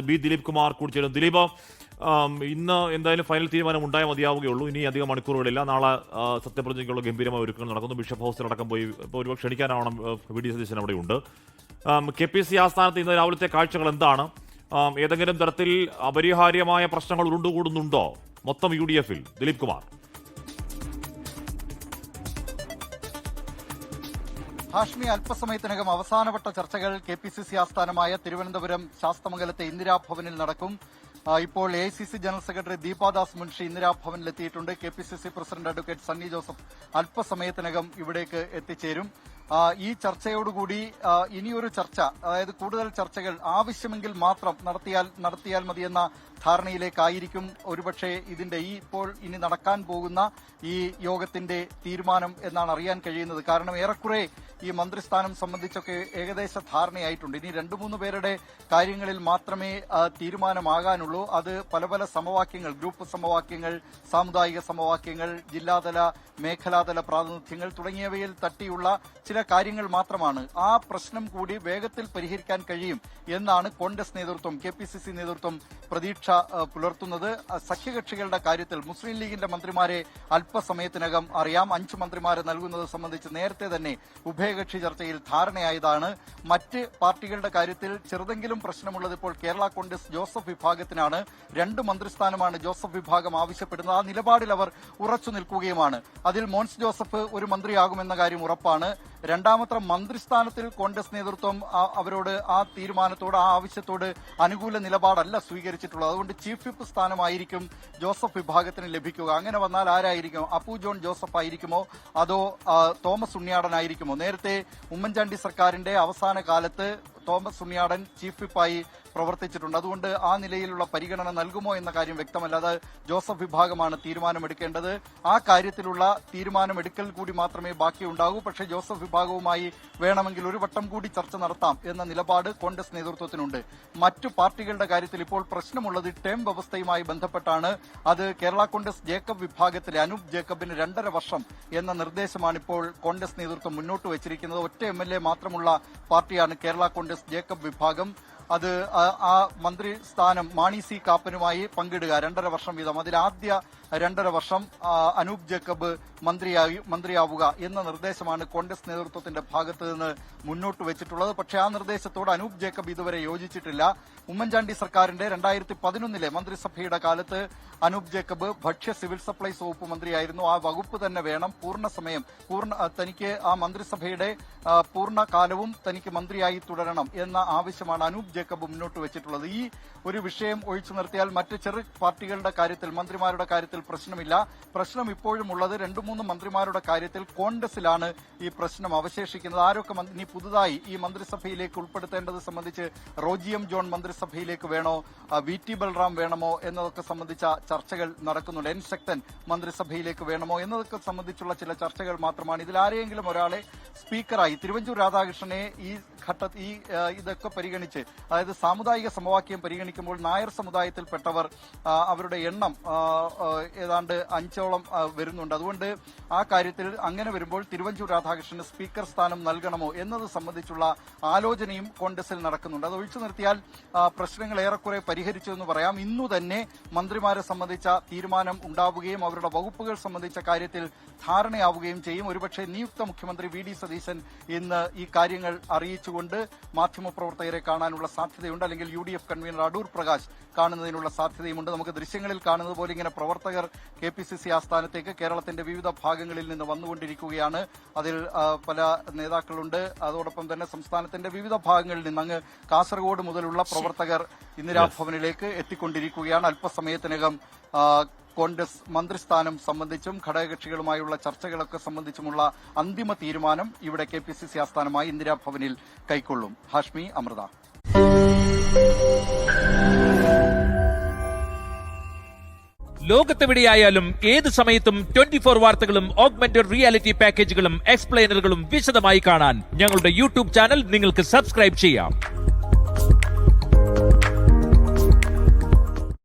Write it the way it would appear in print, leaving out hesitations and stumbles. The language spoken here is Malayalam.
ബി ദിലീപ് കുമാർ കൂടി ചേരുന്നു. ദിലീപ്, ഇന്ന് എന്തായാലും ഫൈനൽ തീരുമാനം ഉണ്ടായാൽ മതിയാവുകയുള്ളൂ. ഇനി അധികം മണിക്കൂറുകളില്ല. നാളെ സത്യപ്രതിജ്ഞയ്ക്കുള്ള ഗംഭീരമായ ഒരുക്കങ്ങൾ നടക്കുന്നു. ബിഷപ്പ് ഹൗസിലടക്കം പോയി ഇപ്പോൾ ഒരുപക്ഷെ ക്ഷണിക്കാനാവണം വി ഡി സതീശൻ അവിടെയുണ്ട്. KPCC ആസ്ഥാനത്ത് ഇന്ന് രാവിലത്തെ കാഴ്ചകൾ എന്താണ്? ഏതെങ്കിലും തരത്തിൽ അപരിഹാര്യമായ പ്രശ്നങ്ങൾ ഉരുണ്ടുകൂടുന്നുണ്ടോ മൊത്തം UDF-ൽ? ദിലീപ് കുമാർ. ഹാഷ്മി, അല്പസമയത്തിനകം അവസാനവട്ട ചർച്ചകൾ KPCC ആസ്ഥാനമായ തിരുവനന്തപുരം ശാസ്തമംഗലത്തെ ഇന്ദിരാഭവനിൽ നടക്കും. ഇപ്പോൾ AICC general secretary Deepa Das Munshi ഇന്ദിരാഭവനിലെത്തിയിട്ടുണ്ട്. KPCC president advocate Sunny Joseph അല്പസമയത്തിനകം ഇവിടേക്ക് എത്തിച്ചേരും. ഈ ചർച്ചയോടുകൂടി ഇനിയൊരു ചർച്ച, അതായത് കൂടുതൽ ചർച്ചകൾ ആവശ്യമെങ്കിൽ മാത്രം നടത്തിയാൽ മതിയെന്ന ധാരണയിലേക്കായിരിക്കും ഒരുപക്ഷെ ഇതിന്റെ ഇപ്പോൾ ഇനി നടക്കാൻ പോകുന്ന ഈ യോഗത്തിന്റെ തീരുമാനം എന്നാണ് അറിയാൻ കഴിയുന്നത്. കാരണം ഏറെക്കുറെ ഈ മന്ത്രിസ്ഥാനം സംബന്ധിച്ചൊക്കെ ഏകദേശ ധാരണയായിട്ടുണ്ട്. ഇനി 2-3 പേരുടെ കാര്യങ്ങളിൽ മാത്രമേ തീരുമാനമാകാനുള്ളൂ. അത് പല പല സമവാക്യങ്ങൾ, ഗ്രൂപ്പ് സമവാക്യങ്ങൾ, സാമുദായിക സമവാക്യങ്ങൾ, ജില്ലാതല മേഖലാതല പ്രാതിനിധ്യങ്ങൾ തുടങ്ങിയവയിൽ തട്ടിയുള്ള ചില കാര്യങ്ങൾ മാത്രമാണ്. ആ പ്രശ്നം കൂടി വേഗത്തിൽ പരിഹരിക്കാൻ കഴിയും എന്നാണ് കോൺഗ്രസ് നേതൃത്വം, KPCC നേതൃത്വം പ്രതീക്ഷ പുലർത്തുന്നത്. സഖ്യകക്ഷികളുടെ കാര്യത്തിൽ മുസ്ലിം ലീഗിന്റെ മന്ത്രിമാരെ അല്പസമയത്തിനകം അറിയാം. 5 മന്ത്രിമാരെ നൽകുന്നത് സംബന്ധിച്ച് നേരത്തെ തന്നെ ഉഭയകക്ഷി ചർച്ചയിൽ ധാരണയായതാണ്. മറ്റ് പാർട്ടികളുടെ കാര്യത്തിൽ ചെറുതെങ്കിലും പ്രശ്നമുള്ളത് ഇപ്പോൾ കേരള കോൺഗ്രസ് ജോസഫ് വിഭാഗത്തിനാണ്. 2 മന്ത്രിസ്ഥാനമാണ് ജോസഫ് വിഭാഗം ആവശ്യപ്പെടുന്നത്. ആ നിലപാടിൽ അവർ ഉറച്ചു നിൽക്കുകയുമാണ്. അതിൽ മോൻസ് ജോസഫ് ഒരു മന്ത്രിയാകുമെന്ന കാര്യം ഉറപ്പാണ്. രണ്ടാമത്തെ മന്ത്രിസ്ഥാനത്തിൽ കോൺഗ്രസ് നേതൃത്വം അവരോട് ആ തീരുമാനത്തോട്, ആ ആവശ്യത്തോട് അനുകൂല നിലപാടല്ല സ്വീകരിച്ചിട്ടുള്ളത്. അതുകൊണ്ട് ചീഫ് വിപ്പ് സ്ഥാനമായിരിക്കും ജോസഫ് വിഭാഗത്തിന് ലഭിക്കുക. അങ്ങനെ വന്നാൽ ആരായിരിക്കും? അപ്പു ജോൺ ജോസഫ് ആയിരിക്കുമോ അതോ തോമസ് ഉണ്ണിയാടനായിരിക്കുമോ? നേരത്തെ ഉമ്മൻചാണ്ടി സർക്കാരിന്റെ അവസാന കാലത്ത് തോമസ് ഉണ്ണിയാടൻ ചീഫ് വിപ്പായി പ്രവർത്തിച്ചിട്ടുണ്ട്. അതുകൊണ്ട് ആ നിലയിലുള്ള പരിഗണന നൽകുമോ എന്ന കാര്യം വ്യക്തമല്ല. അത് ജോസഫ് വിഭാഗമാണ് തീരുമാനമെടുക്കേണ്ടത്. ആ കാര്യത്തിലുള്ള തീരുമാനമെടുക്കൽ കൂടി മാത്രമേ ബാക്കിയുണ്ടാകൂ. പക്ഷേ ജോസഫ് വിഭാഗവുമായി വേണമെങ്കിൽ ഒരു വട്ടം കൂടി ചർച്ച നടത്താം എന്ന നിലപാട് കോൺഗ്രസ് നേതൃത്വത്തിനുണ്ട്. മറ്റു പാർട്ടികളുടെ കാര്യത്തിൽ ഇപ്പോൾ പ്രശ്നമുള്ളത് ടേം വ്യവസ്ഥയുമായി ബന്ധപ്പെട്ടാണ്. അത് കേരള കോൺഗ്രസ് ജേക്കബ് വിഭാഗത്തിലെ അനൂപ് ജേക്കബിന് 2.5 വർഷം എന്ന നിർദ്ദേശമാണ് ഇപ്പോൾ കോൺഗ്രസ് നേതൃത്വം മുന്നോട്ട് വച്ചിരിക്കുന്നത്. ഒറ്റ MLA മാത്രമുള്ള പാർട്ടിയാണ് കേരള കോൺഗ്രസ് ജേക്കബ് വിഭാഗം. അത് ആ മന്ത്രി സ്ഥാനം മാണി സി കാപ്പനുമായി പങ്കിടുക 2.5 വർഷം വീതം. അതിൽ ആദ്യ 2.5 വർഷം അനൂപ് ജേക്കബ് മന്ത്രിയാവുക എന്ന നിർദ്ദേശമാണ് കോൺഗ്രസ് നേതൃത്വത്തിന്റെ ഭാഗത്ത് നിന്ന് മുന്നോട്ട് വെച്ചിട്ടുള്ളത്. പക്ഷേ ആ നിർദ്ദേശത്തോട് അനൂപ് ജേക്കബ് ഇതുവരെ യോജിച്ചിട്ടില്ല. ഉമ്മൻചാണ്ടി സർക്കാരിന്റെ 2011 മന്ത്രിസഭയുടെ കാലത്ത് അനൂപ് ജേക്കബ് ഭക്ഷ്യ സിവിൽ സപ്ലൈസ് വകുപ്പ് മന്ത്രിയായിരുന്നു. ആ വകുപ്പ് തന്നെ വേണം, തനിക്ക് ആ മന്ത്രിസഭയുടെ പൂർണ്ണകാലവും തനിക്ക് മന്ത്രിയായി തുടരണം എന്ന ആവശ്യമാണ് അനൂപ് ജേക്കബ് മുന്നോട്ട് വെച്ചിട്ടുള്ളത്. ഈ ഒരു വിഷയം ഒഴിച്ചു നിർത്തിയാൽ മറ്റ് ചെറു പാർട്ടികളുടെ കാര്യത്തിൽ, മന്ത്രിമാരുടെ കാര്യത്തിൽ പ്രശ്നമില്ല. പ്രശ്നം ഇപ്പോഴും ഉള്ളത് 2-3 മന്ത്രിമാരുടെ കാര്യത്തിൽ കോൺഗ്രസിലാണ് ഈ പ്രശ്നം അവശേഷിക്കുന്നത്. ആരൊക്കെ ഇനി പുതുതായി ഈ മന്ത്രിസഭയിലേക്ക് ഉൾപ്പെടുത്തേണ്ടത് സംബന്ധിച്ച് റോജി എം ജോൺ മന്ത്രിസഭയിലേക്ക് വേണോ, VT ബൽറാം വേണമോ എന്നതൊക്കെ സംബന്ധിച്ച ചർച്ചകൾ നടക്കുന്നുണ്ട്. N ശക്തൻ മന്ത്രിസഭയിലേക്ക് വേണമോ എന്നതൊക്കെ സംബന്ധിച്ചുള്ള ചില ചർച്ചകൾ മാത്രമാണ്. ഇതിൽ ആരെയെങ്കിലും ഒരാളെ സ്പീക്കറായി, തിരുവഞ്ചൂർ രാധാകൃഷ്ണനെ ഇതൊക്കെ പരിഗണിച്ച്, അതായത് സാമുദായിക സമവാക്യം പരിഗണിക്കുമ്പോൾ നായർ സമുദായത്തിൽപ്പെട്ടവർ അവരുടെ എണ്ണം ഏതാണ്ട് 5ഓളം വരുന്നുണ്ട്. അതുകൊണ്ട് ആ കാര്യത്തിൽ അങ്ങനെ വരുമ്പോൾ തിരുവഞ്ചൂർ രാധാകൃഷ്ണന് സ്പീക്കർ സ്ഥാനം നൽകണമോ എന്നത് സംബന്ധിച്ചുള്ള ആലോചനയും കോൺഗ്രസിൽ നടക്കുന്നുണ്ട്. അത് ഒഴിച്ചു നിർത്തിയാൽ പ്രശ്നങ്ങൾ ഏറെക്കുറെ പരിഹരിച്ചു എന്ന് പറയാം. ഇന്നു തന്നെ മന്ത്രിമാരെ സംബന്ധിച്ച തീരുമാനം ഉണ്ടാവുകയും അവരുടെ വകുപ്പുകൾ സംബന്ധിച്ച കാര്യത്തിൽ ധാരണയാവുകയും ചെയ്യും. ഒരുപക്ഷെ നിയുക്ത മുഖ്യമന്ത്രി VD സതീശൻ ഇന്ന് ഈ കാര്യങ്ങൾ അറിയിച്ചുകൊണ്ട് മാധ്യമപ്രവർത്തകരെ കാണാനുള്ള സാധ്യതയുണ്ട്. അല്ലെങ്കിൽ UDF കൺവീനർ അടൂർ പ്രകാശ് കാണുന്നതിനുള്ള സാധ്യതയുമുണ്ട്. നമുക്ക് ദൃശ്യങ്ങളിൽ കാണുന്നത് പോലെ ഇങ്ങനെ പ്രവർത്തകർ KPCC ആസ്ഥാനത്തേക്ക് കേരളത്തിന്റെ വിവിധ ഭാഗങ്ങളിൽ നിന്ന് വന്നുകൊണ്ടിരിക്കുകയാണ്. അതിൽ പല നേതാക്കളുണ്ട്. അതോടൊപ്പം തന്നെ സംസ്ഥാനത്തിന്റെ വിവിധ ഭാഗങ്ങളിൽ നിന്ന് അങ്ങ് കാസർഗോഡ് മുതലുള്ള പ്രവർത്തകർ ഇന്ദിരാഭവനിലേക്ക് എത്തിക്കൊണ്ടിരിക്കുകയാണ്. അല്പസമയത്തിനകം കോൺഗ്രസ് മന്ത്രിസ്ഥാനം സംബന്ധിച്ചും ഘടകകക്ഷികളുമായുള്ള ചർച്ചകളൊക്കെ സംബന്ധിച്ചുമുള്ള അന്തിമ തീരുമാനം ഇവിടെ KPCC ആസ്ഥാനമായി ഇന്ദിരാഭവനിൽ കൈക്കൊള്ളും. ഹാഷ്മി, അമൃത. ലോകത്തെവിടെയായാലും ഏത് സമയത്തും 24 വാർത്തകളും ഓഗ്മെന്റഡ് റിയാലിറ്റി പാക്കേജുകളും എക്സ്പ്ലെയിനറുകളും വിശദമായി കാണാൻ ഞങ്ങളുടെ YouTube ചാനൽ നിങ്ങൾക്ക് സബ്സ്ക്രൈബ് ചെയ്യാം.